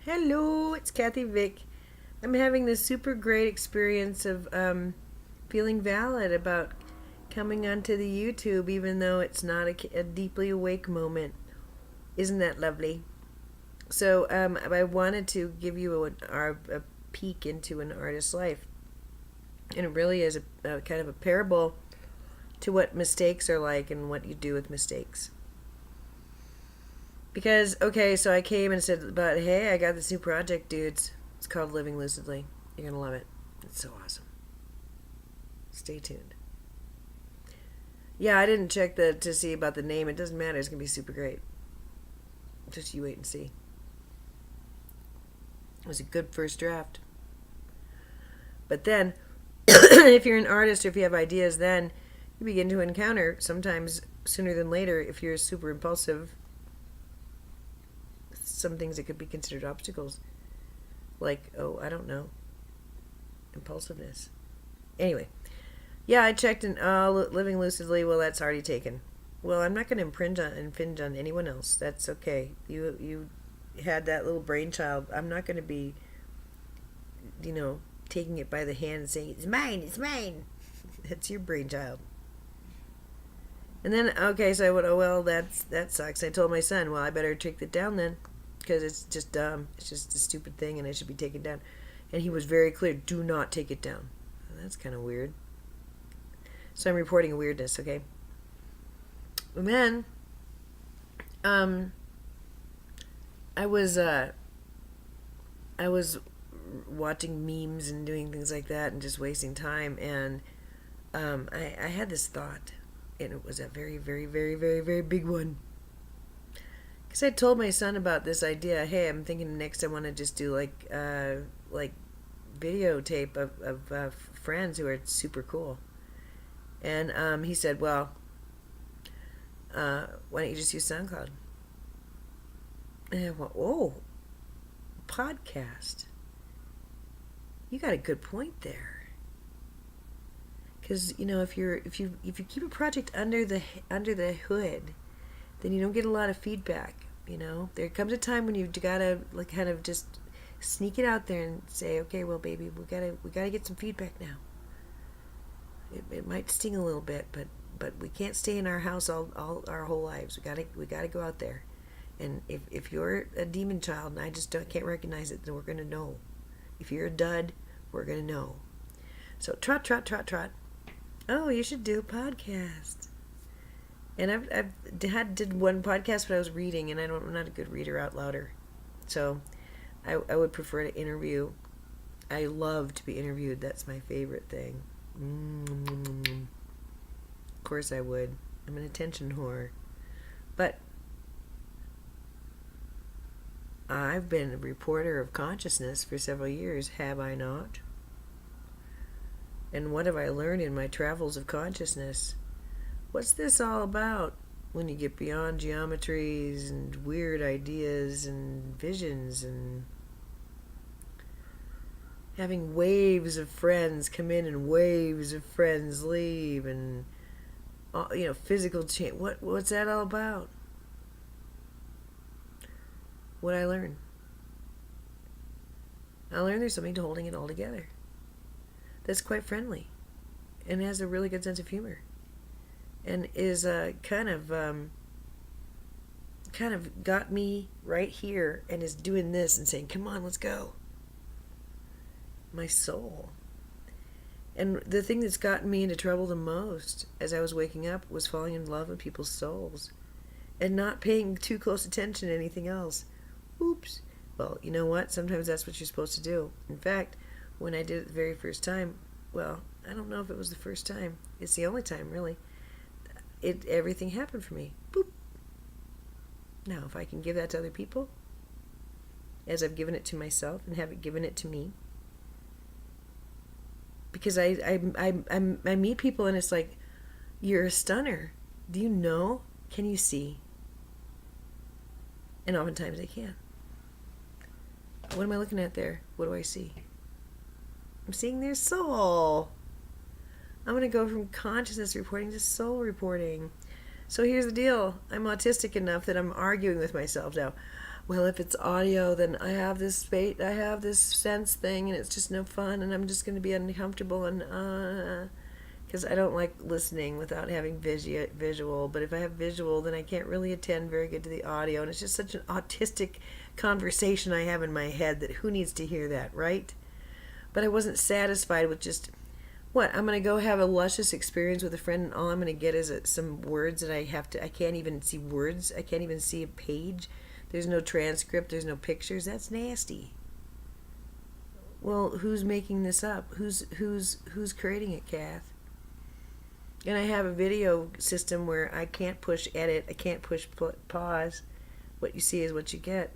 Hello, it's Kathy Vick. I'm having this super great experience of feeling valid about coming onto the YouTube, even though it's not a deeply awake moment. Isn't that lovely? So I wanted to give you a peek into an artist's life, and it really is a kind of a parable to what mistakes are like and what you do with mistakes. Because, okay, so I came and said, but hey, I got this new project, dudes. It's called Living Lucidly. You're going to love it. It's so awesome. Stay tuned. Yeah, I didn't check to see about the name. It doesn't matter. It's going to be super great. Just you wait and see. It was a good first draft. But then, if you're an artist or if you have ideas, then you begin to encounter, sometimes sooner than later, if you're super impulsive, some things that could be considered obstacles. Like, oh, I don't know, impulsiveness. Anyway, yeah, I checked and Living Lucidly, well, that's already taken. Well, I'm not going to infringe on anyone else. That's okay. You had that little brainchild. I'm not going to be, taking it by the hand and saying, it's mine, it's mine. That's your brainchild. And then, okay, so I went, oh, well, that sucks. I told my son, well, I better take it down then, because it's just dumb. It's just a stupid thing, and it should be taken down. And he was very clear, do not take it down. Well, that's kind of weird. So I'm reporting a weirdness, okay? And then, I was watching memes and doing things like that and just wasting time, and I had this thought, and it was a very, very, very, very, very big one. Because I told my son about this idea. Hey, I'm thinking next I want to just do like videotape of friends who are super cool. And he said, well, why don't you just use SoundCloud? And I went, oh, podcast. You got a good point there. Because if you keep a project under the hood, then you don't get a lot of feedback. There comes a time when you gotta kind of just sneak it out there and say, okay, well, baby, we gotta get some feedback now. It might sting a little bit, but we can't stay in our house all our whole lives. We gotta go out there. And if you're a demon child and I just can't recognize it, then we're gonna know. If you're a dud, we're gonna know. So trot, trot, trot, trot. Oh, you should do a podcast. And I've did one podcast, but I was reading, and I'm not a good reader out louder. So I would prefer to interview. I love to be interviewed. That's my favorite thing. Of course I would. I'm an attention whore. But I've been a reporter of consciousness for several years, have I not? And what have I learned in my travels of consciousness? What's this all about when you get beyond geometries and weird ideas and visions and having waves of friends come in and waves of friends leave and physical change? What's that all about? What I learned? I learned there's something to holding it all together that's quite friendly and has a really good sense of humor. And is kind of got me right here and is doing this and saying, come on, let's go. My soul. And the thing that's gotten me into trouble the most as I was waking up was falling in love with people's souls and not paying too close attention to anything else. Oops. Well, you know what? Sometimes that's what you're supposed to do. In fact, when I did it the very first time, well, I don't know if it was the first time. It's the only time, really. Everything happened for me. Boop. Now, if I can give that to other people, as I've given it to myself and have it given it to me, because I meet people and it's like, you're a stunner. Do you know? Can you see? And oftentimes I can. What am I looking at there? What do I see? I'm seeing their soul. I'm going to go from consciousness reporting to soul reporting. So here's the deal. I'm autistic enough that I'm arguing with myself now. well, if it's audio, then I have this fate, I have this sense thing, and it's just no fun, and I'm just going to be uncomfortable, and because I don't like listening without having visual. But if I have visual, then I can't really attend very good to the audio, and it's just such an autistic conversation I have in my head that who needs to hear that, right? But I wasn't satisfied with just what I'm going to go have a luscious experience with a friend, and all I'm going to get is some words that I can't even see words. I can't even see a page. There's no transcript. There's no pictures. That's nasty. Well, who's making this up? Who's creating it, Kath? And I have a video system where I can't push edit. I can't push pause. What you see is what you get.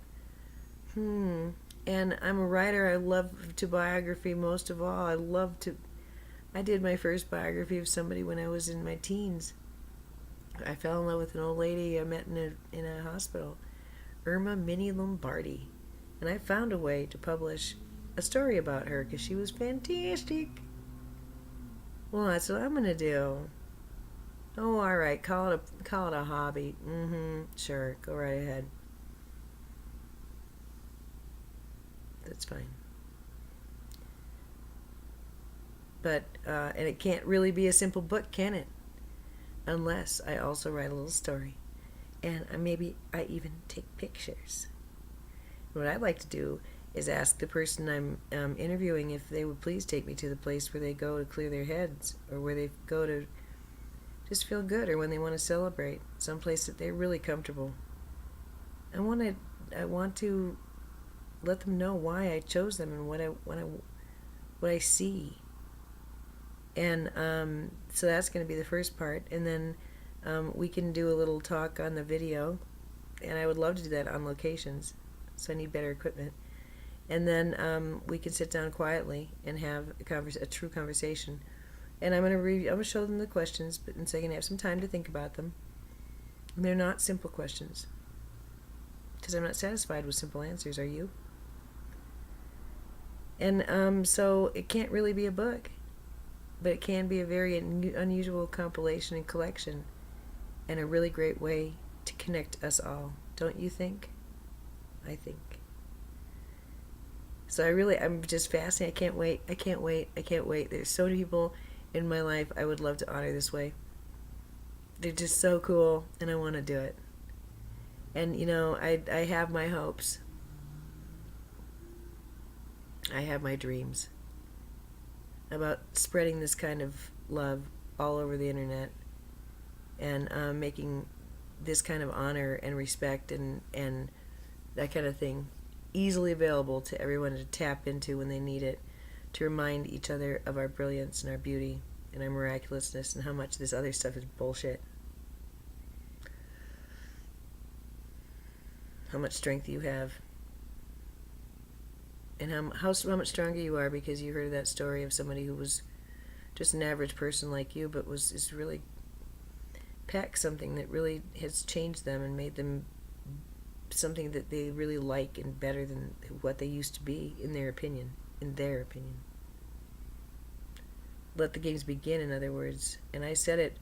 And I'm a writer. I love to biography most of all. I did my first biography of somebody when I was in my teens. I fell in love with an old lady I met in a hospital, Irma Minnie Lombardi, and I found a way to publish a story about her because she was fantastic. Well, that's what I'm gonna do. Oh, all right. Call it a hobby. Sure. Go right ahead. That's fine. But and it can't really be a simple book, can it? Unless I also write a little story, and maybe I even take pictures. What I'd like to do is ask the person I'm interviewing if they would please take me to the place where they go to clear their heads, or where they go to just feel good, or when they want to celebrate, someplace that they're really comfortable. I want to let them know why I chose them and what I see. And so that's going to be the first part, and then we can do a little talk on the video, and I would love to do that on locations, so I need better equipment. And then we can sit down quietly and have a true conversation. And I'm going to show them the questions, but so they can have some time to think about them. And they're not simple questions, because I'm not satisfied with simple answers. Are you? And so it can't really be a book, but it can be a very unusual compilation and collection, and a really great way to connect us all. Don't you think? I think. So I'm just fascinated. I can't wait. There's so many people in my life I would love to honor this way. They're just so cool, and I want to do it. And I have my hopes. I have my dreams about spreading this kind of love all over the internet, and making this kind of honor and respect and that kind of thing easily available to everyone to tap into when they need it, to remind each other of our brilliance and our beauty and our miraculousness, and how much this other stuff is bullshit. How much strength you have, and how much stronger you are because you heard that story of somebody who was just an average person like you, but is really packed something that really has changed them and made them something that they really like and better than what they used to be, in their opinion. Let the games begin, in other words. And I said it,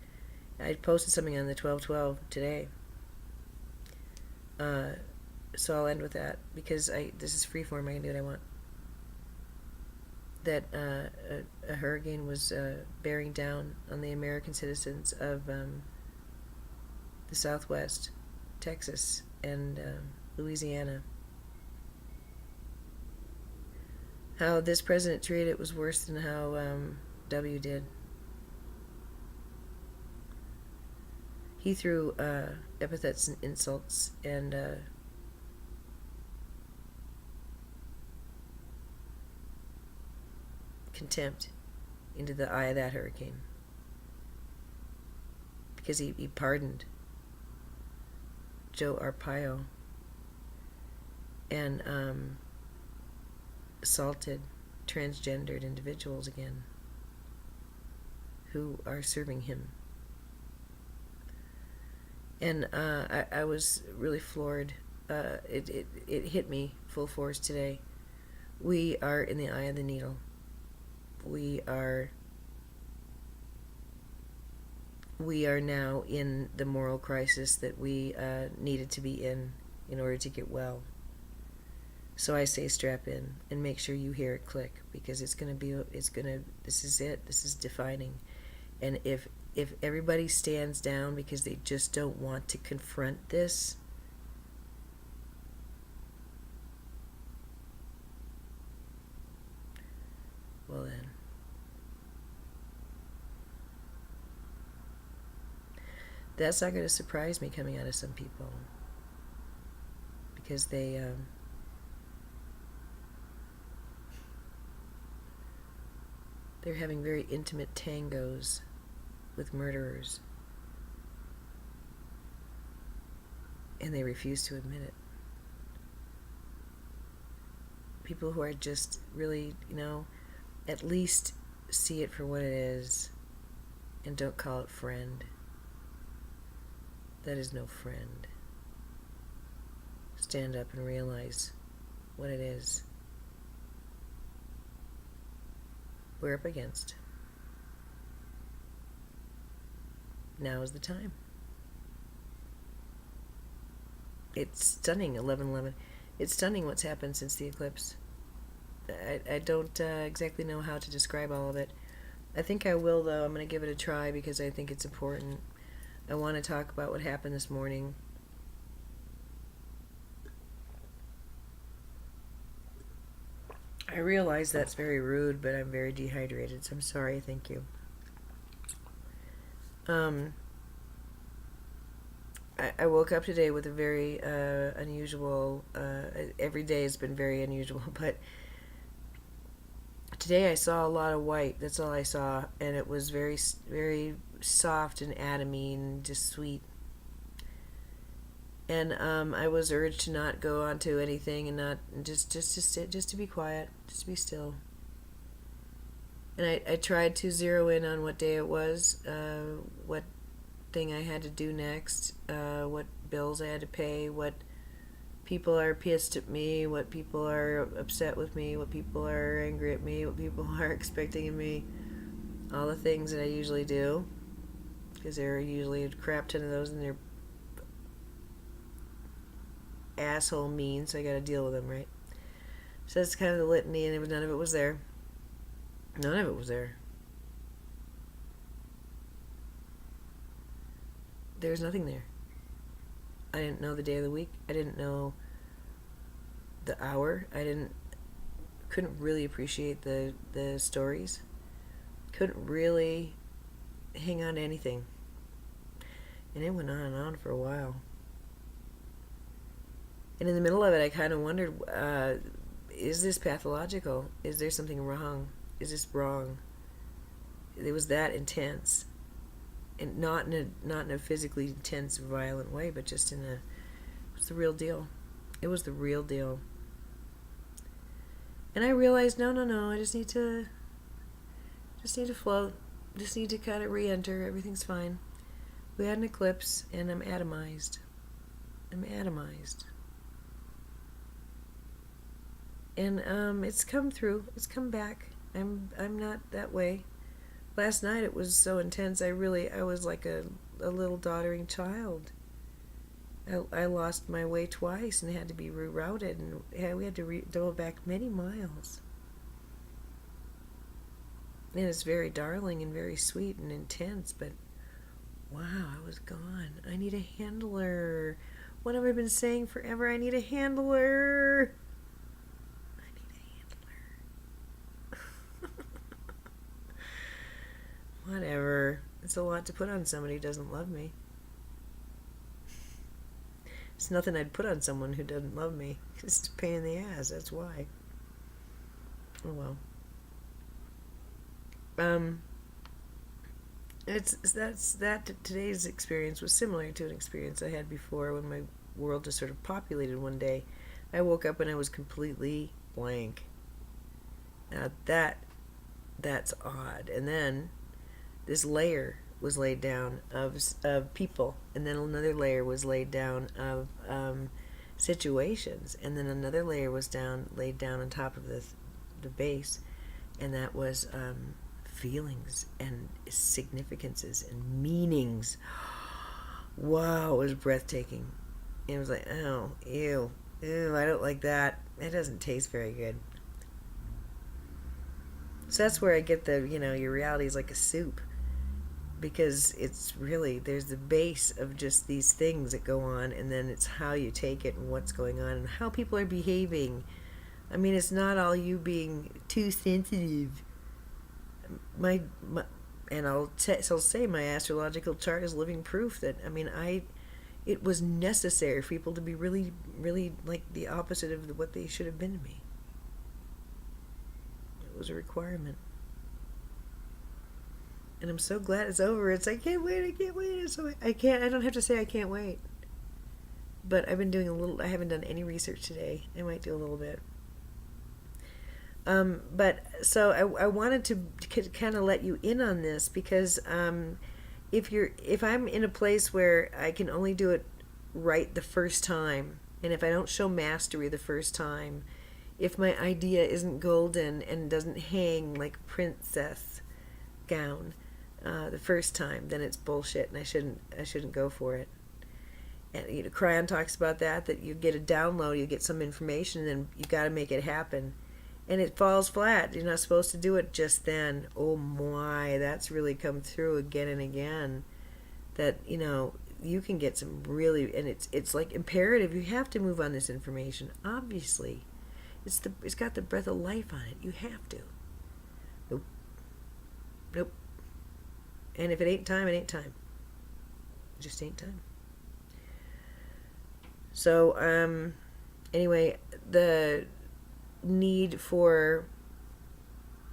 I posted something on the 1212 today. So I'll end with that, because this is freeform. I can do what I want. That a hurricane was bearing down on the American citizens of the Southwest, Texas, and Louisiana. How this president treated it was worse than how W did. He threw epithets and insults and contempt into the eye of that hurricane, because he pardoned Joe Arpaio and assaulted transgendered individuals again who are serving him. And I was really floored. It hit me full force today. We are in the eye of the needle. We are now in the moral crisis that we needed to be in order to get well. So I say strap in and make sure you hear it click, because this is it. This is defining. And if everybody stands down because they just don't want to confront this, well then, that's not going to surprise me coming out of some people, because they're having very intimate tangos with murderers, and they refuse to admit it. People who are just really, at least see it for what it is and don't call it friend. That is no friend. Stand up and realize what it is we're up against. Now is the time. It's stunning, 11/11. It's stunning what's happened since the eclipse. I don't exactly know how to describe all of it. I think I will, though. I'm going to give it a try because I think it's important. I want to talk about what happened this morning. I realize that's very rude, but I'm very dehydrated, so I'm sorry. Thank you. I woke up today with a very unusual, every day has been very unusual, but today I saw a lot of white. That's all I saw, and it was very, very soft and atomy and just sweet. And I was urged to not go onto anything and not just to sit, just to be quiet, just to be still. And I tried to zero in on what day it was, what thing I had to do next, what bills I had to pay, what people are pissed at me, what people are upset with me, what people are angry at me, what people are expecting of me, all the things that I usually do, because there are usually a crap ton of those, and they're asshole mean, so I gotta deal with them, right? So that's kind of the litany, and none of it was there. None of it was there. There was nothing there. I didn't know the day of the week. I didn't know the hour. Couldn't really appreciate the stories. Couldn't really hang on to anything. And it went on and on for a while. And in the middle of it, I kind of wondered, is this pathological? Is there something wrong? Is this wrong? It was that intense. And not in a physically intense, violent way, but just it was the real deal. It was the real deal. And I realized, no, I just need to float. Just need to kind of re-enter. Everything's fine. We had an eclipse, and I'm atomized. And it's come through. It's come back. I'm not that way. Last night it was so intense. I was like a little doddering child. I lost my way twice and had to be rerouted, and we had to go back many miles. And it's very darling and very sweet and intense, but wow, I was gone. I need a handler. What have I been saying forever? I need a handler. Whatever. It's a lot to put on somebody who doesn't love me. It's nothing I'd put on someone who doesn't love me. It's a pain in the ass, that's why. Oh well. Today's experience was similar to an experience I had before when my world just sort of populated one day. I woke up and I was completely blank. Now that's odd. And then this layer was laid down of people, and then another layer was laid down of situations, and then another layer was laid down on top of the base, and that was feelings and significances and meanings. Wow, it was breathtaking. It was like, oh, ew, Ew, I don't like that. It doesn't taste very good. So that's where I get the, your reality is like a soup. Because it's really, there's the base of just these things that go on, and then it's how you take it and what's going on and how people are behaving. I mean, it's not all you being too sensitive. My and I'll say my astrological chart is living proof that, I mean, it was necessary for people to be really, really like the opposite of what they should have been to me. It was a requirement. And I'm so glad it's over. It's, I can't wait, I can't wait. I don't have to say I can't wait. But I've been doing a little, I haven't done any research today. I might do a little bit. But so I wanted to kind of let you in on this because if I'm in a place where I can only do it right the first time, and if I don't show mastery the first time, if my idea isn't golden and doesn't hang like a princess gown the first time, then it's bullshit, and I shouldn't go for it. And Cryon talks about that you get a download, you get some information, and then you got to make it happen. And it falls flat. You're not supposed to do it just then. Oh my, that's really come through again and again. That, you can get some really, and it's like imperative. You have to move on this information. Obviously, it's got the breath of life on it. You have to. Nope. Nope. And if it ain't time, it ain't time. It just ain't time. So, anyway, the need for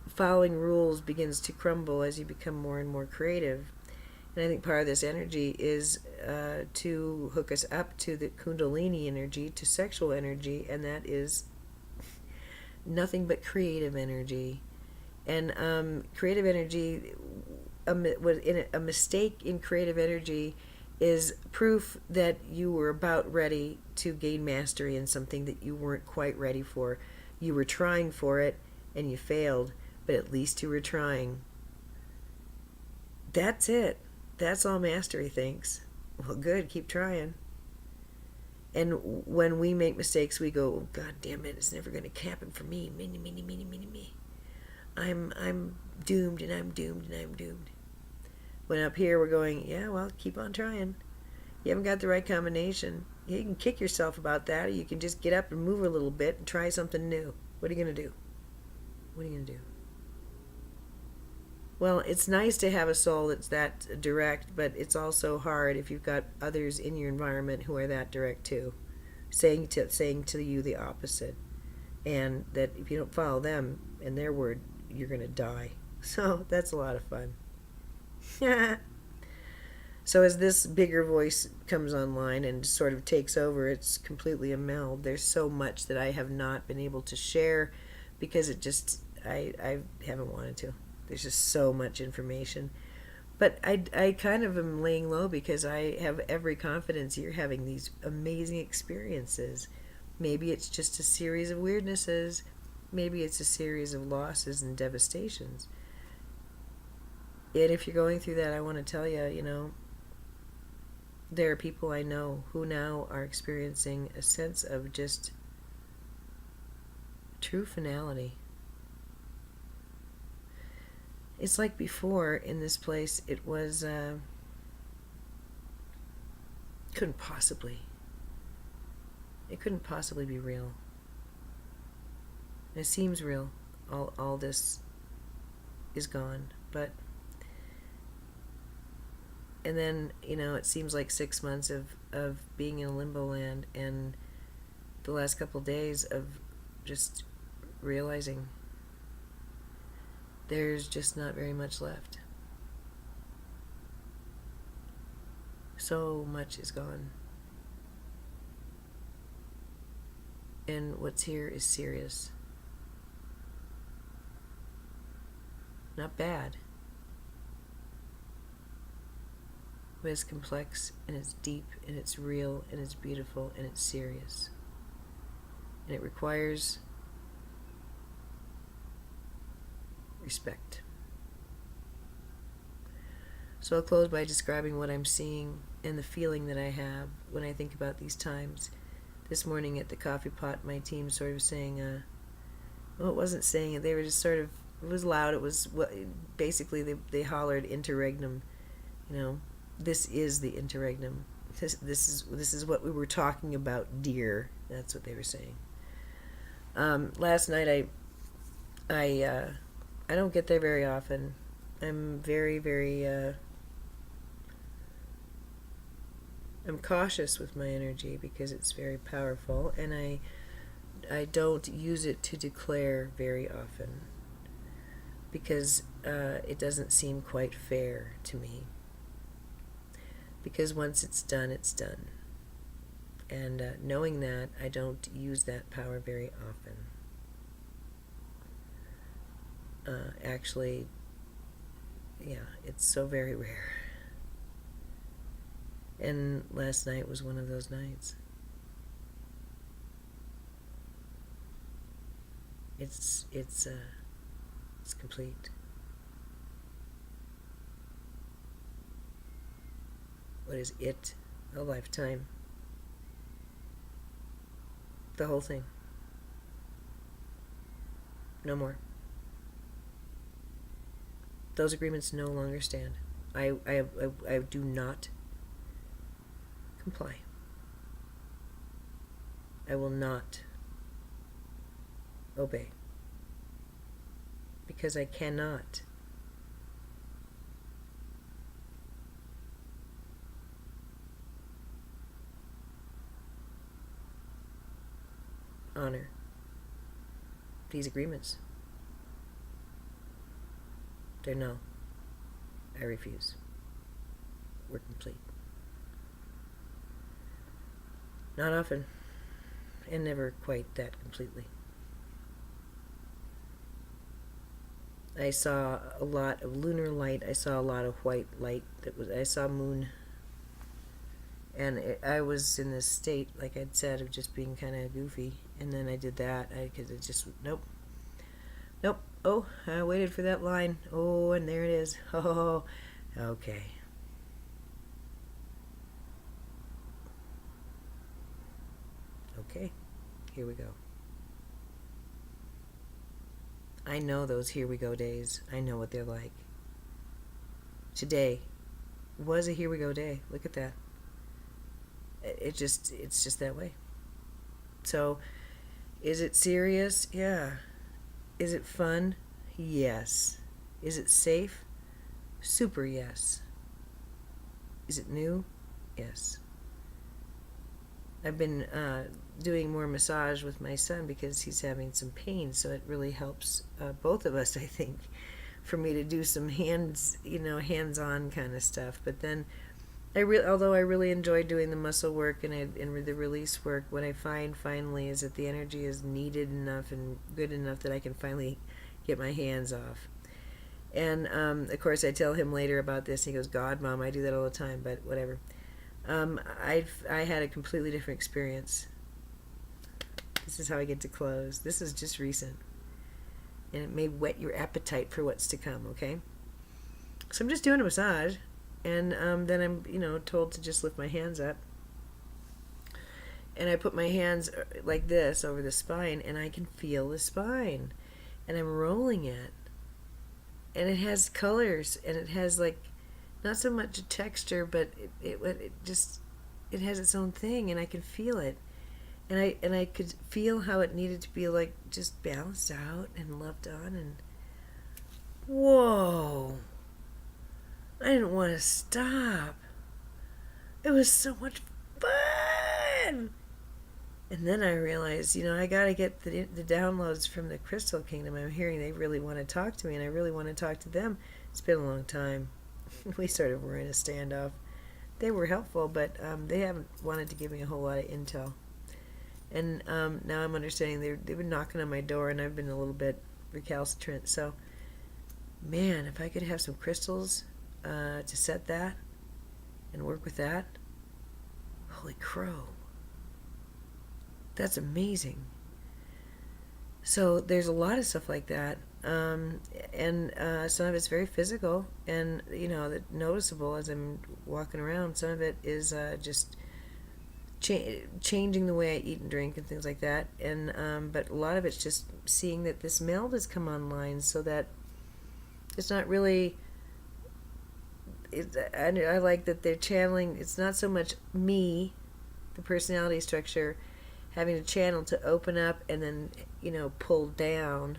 following rules begins to crumble as you become more and more creative. And I think part of this energy is to hook us up to the Kundalini energy, to sexual energy, and that is nothing but creative energy. And creative energy, a mistake in creative energy is proof that you were about ready to gain mastery in something that you weren't quite ready for. You were trying for it and you failed, but at least you were trying. That's it. That's all mastery thinks. Well, good, keep trying. And when we make mistakes, we go, oh, God damn it, it's never going to happen for me. Me. I'm doomed and I'm doomed and I'm doomed. When up here we're going, yeah, well, keep on trying. You haven't got the right combination. You can kick yourself about that, or you can just get up and move a little bit and try something new. What are you going to do? What are you going to do? Well, it's nice to have a soul that's that direct, but it's also hard if you've got others in your environment who are that direct too, saying to you the opposite, and that if you don't follow them and their word, you're going to die. So that's a lot of fun. So as this bigger voice comes online and sort of takes over, it's completely a meld. There's so much that I have not been able to share because I haven't wanted to. There's just so much information. But I kind of am laying low because I have every confidence you're having these amazing experiences. Maybe it's just a series of weirdnesses. Maybe it's a series of losses and devastations. And if you're going through that, I want to tell you, there are people I know who now are experiencing a sense of just true finality. It's like before in this place, it was, couldn't possibly be real. It seems real. All this is gone, but and then it seems like 6 months of being in limbo land, and the last couple of days of just realizing there's just not very much left. So much is gone, and what's here is serious. Not bad, but it's complex, and it's deep, and it's real, and it's beautiful, and it's serious. And it requires respect. So I'll close by describing what I'm seeing and the feeling that I have when I think about these times. this morning at the coffee pot, my team sort of saying, well, it wasn't saying it. They were just sort of, it was loud. It was, basically, they hollered interregnum. You know, this is the interregnum. This is what we were talking about, dear. That's what they were saying. Last night, I don't get there very often. I'm very, very, I'm cautious with my energy because it's very powerful, and I don't use it to declare very often because it doesn't seem quite fair to me. Because once it's done, it's done. And knowing that, I don't use that power very often. Actually, yeah, it's so very rare. And last night was one of those nights. It's complete. What is it? A lifetime. The whole thing. No more. Those agreements no longer stand. I do not comply. I will not obey. Because I cannot. Honor these agreements. They're no. I refuse. We're complete. Not often, and never quite that completely. I saw a lot of lunar light. I saw a lot of white light. I saw moon. And I was in this state, like I'd said, of just being kind of goofy. And then I did that because it just, nope. Oh, I waited for that line. Oh, and there it is. Oh, okay. Okay, here we go. I know those here we go days. I know what they're like. Today was a here we go day. Look at that. It's just that way. So, is it serious? Yeah. Is it fun? Yes. Is it safe? Super yes. Is it new? Yes. I've been doing more massage with my son because he's having some pain, so it really helps both of us, I think, for me to do some hands-on kind of stuff. But then, although I really enjoy doing the muscle work and the release work, what I find finally is that the energy is needed enough and good enough that I can finally get my hands off. And of course, I tell him later about this. He goes, "God, Mom, I do that all the time," but whatever. I had a completely different experience. This is how I get to close. This is just recent, and it may whet your appetite for what's to come. Okay, so I'm just doing a massage. And then I'm, told to just lift my hands up. And I put my hands like this over the spine, and I can feel the spine. And I'm rolling it. And it has colors, and it has, not so much a texture, but it has its own thing, and I can feel it. And I could feel how it needed to be, just balanced out and loved on. And whoa! I didn't want to stop. It was so much fun. And then I realized, I got to get the downloads from the Crystal Kingdom. I'm hearing they really want to talk to me, and I really want to talk to them. It's been a long time. We sort of were in a standoff. They were helpful, but they haven't wanted to give me a whole lot of intel. And now I'm understanding they've been knocking on my door, and I've been a little bit recalcitrant. So, man, if I could have some crystals to set that and work with that, holy crow, that's amazing. So there's a lot of stuff like that, and some of it's very physical and noticeable as I'm walking around. Some of it is just changing the way I eat and drink and things like that. And but a lot of it's just seeing that this meld has come online, so that it's not really. I like that they're channeling. It's not so much me, the personality structure, having a channel to open up and then pull down.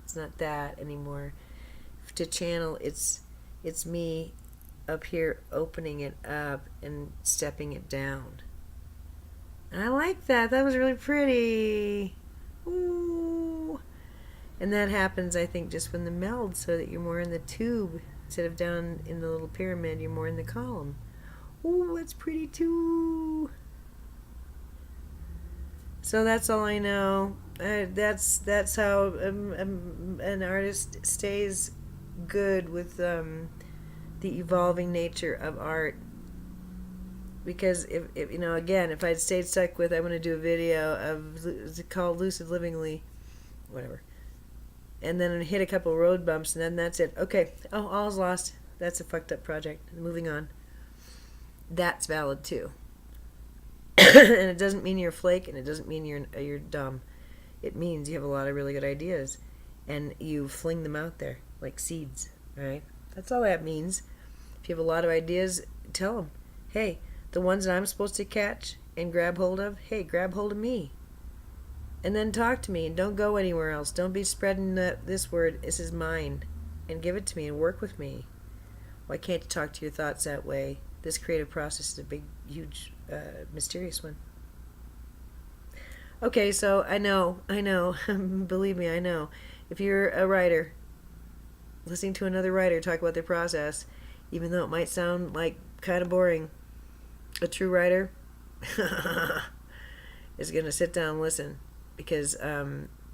It's not that anymore. To channel, it's me up here opening it up and stepping it down. And I like that. That was really pretty. Ooh. And that happens, I think, just when the meld, so that you're more in the tube instead of down in the little pyramid. You're more in the column. Ooh, that's pretty too. So that's all I know. That's how an artist stays good with the evolving nature of art. Because if again, if I'd stayed stuck with, I want to do a video of, it's called Lucid Livingly, whatever, and then hit a couple road bumps, and then that's it. Okay, all's lost. That's a fucked up project. Moving on. That's valid too. And it doesn't mean you're a flake, and it doesn't mean you're dumb. It means you have a lot of really good ideas, and you fling them out there like seeds. Right? That's all that means. If you have a lot of ideas, tell them, hey, the ones that I'm supposed to catch and grab hold of, hey, grab hold of me. And then talk to me, and don't go anywhere else. Don't be spreading this word, this is mine, and give it to me and work with me. Why can't you talk to your thoughts that way? This creative process is a big, huge, mysterious one. Okay, so I know, believe me, I know. If you're a writer, listening to another writer talk about their process, even though it might sound like kind of boring, a true writer is going to sit down and listen, because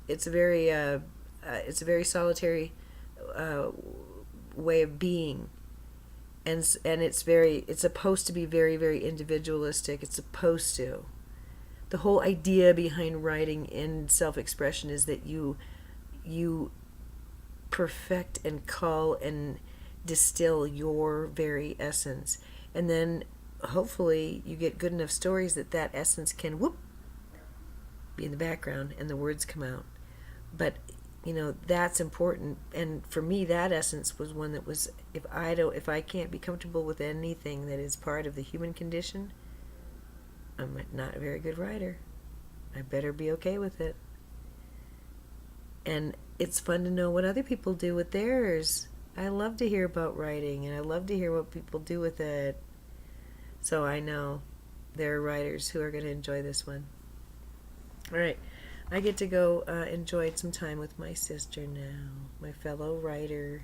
it's a very solitary way of being, and it's supposed to be very, very individualistic. It's supposed to. The whole idea behind writing and self-expression is that you perfect and cull and distill your very essence, and then hopefully you get good enough stories that essence can be in the background and the words come out. But that's important, and for me that essence was one that was, if I can't be comfortable with anything that is part of the human condition, I'm not a very good writer. I better be okay with it. And it's fun to know what other people do with theirs. I love to hear about writing, and I love to hear what people do with it. So I know there are writers who are going to enjoy this one. All right, I get to go enjoy some time with my sister now, my fellow writer.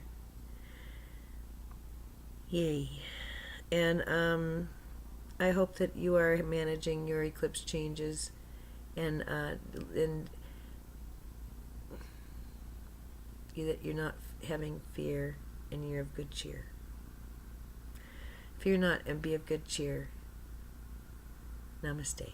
Yay. And I hope that you are managing your eclipse changes, and that you're not having fear, and you're of good cheer. Fear not and be of good cheer. Namaste.